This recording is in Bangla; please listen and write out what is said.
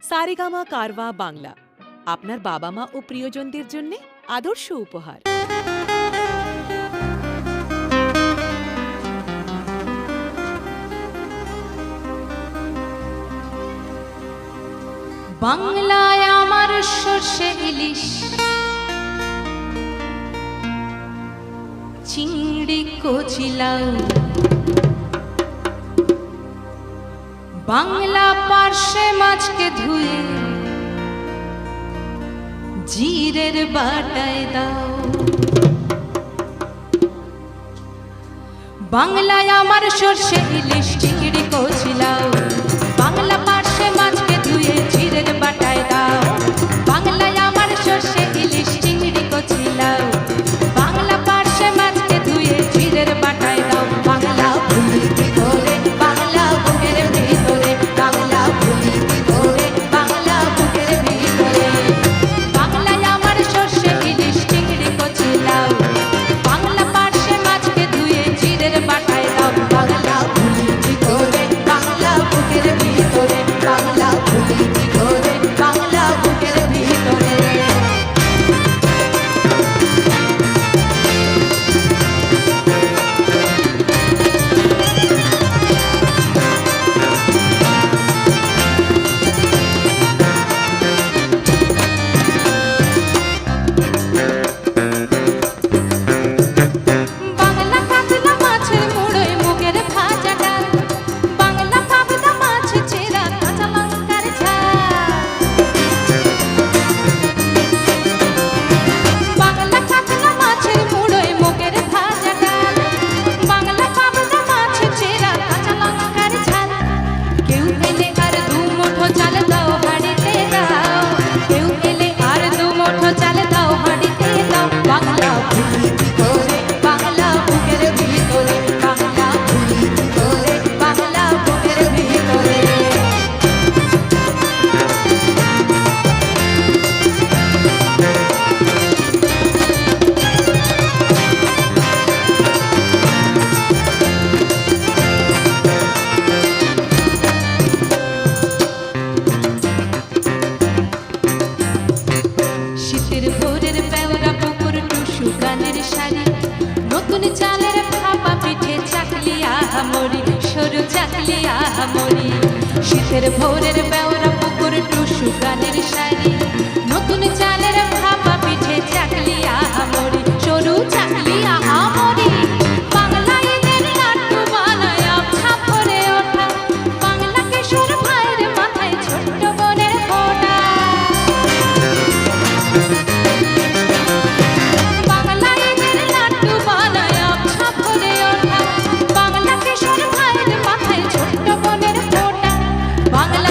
সারেগামা কারওয়া বাংলা আপনার বাবা মা ও প্রিয়জনদের জন্য আদর্শ উপহার। বাংলায় আমার সর্ষে ইলিশ, চিংড়ি কচিলাও, বাংলা পার্শে মাছকে ধুয়ে জিরের বাটায় দাও। বাংলায় আমার সর্ষে ইলিশ, চিংড়ি কচিলাও, বাংলা পার্শে মাছকে ধুয়ে জিরের বাটায় দাও। বাংলায় আমার সর্ষে ইলিশ, চিংড়ি কচিলাও, বাংলা পার্শে মাছকে ধুয়ে জিরের বাটায় দাও। বাংলা ভুলি ভিতরে, বাংলা বুকের ভিতরে, বাংলা ভুলি ভিতরে, বাংলা বুকের ভিতরে। বাংলায় আমার সর্ষে ইলিশ, চিংড়ি কচিলাও, বাংলা পার্শে মাছকে ধুয়ে জিরের বাটায় দাও। বাংলা ভুলি ভিতরে, বাংলা বুকের ভিতরে, বাংলা ভুলি ভিতরে, বাংলা বুকের ভিতরে। বাংলা কাতলা মাছের মুড়োয় মুগের ভাজা ডাল, বাংলা পাবদা মাছ চেরা কাঁচা লঙ্কার ঝাল। বাংলা কাতলা মাছের মুড়োয় মুগের ভাজা ডাল, বাংলা পাবদা মাছ চেরা কাঁচা লঙ্কার ঝাল। কেউ এলে আর দু মুঠো চাল দাও হাঁড়িতে দাও, কেউ এলে আর দু মুঠো চাল দাও হাঁড়িতে দাও। বাংলা ভুলি ভিতরে, বাংলা বুকের ভিতরে, বাংলা ভুলি ভিতরে, বাংলা বুকের ভিতরে। শীতের ভোরের বেওরা পুকুর টুসু গানের শাড়ি, নতুন চালের ভাপা পিঠে চাকলি আহামরি, সরু চাকলি আহামরি। শীতের ভোরের বেওরা পুকুর টুসু গানের শাড়ি, নতুন চালের ভাপা পিঠে চাকলি আহামরি, সরু চাকলি আহামরি। বাংলা ঈদের লাড্ডু বানায় আবছা ভরে ওঠা, বাংলা কিশোর ভাইয়ের মাথায় ছোট্ট বোনের ফোঁটা। বাংলা ঈদের লাড্ডু বানায় আবছা ভরে ওঠা, বাংলা কিশোর ভাইয়ের মাথায় ছোট্ট বোনের ফোঁটা। বাংলা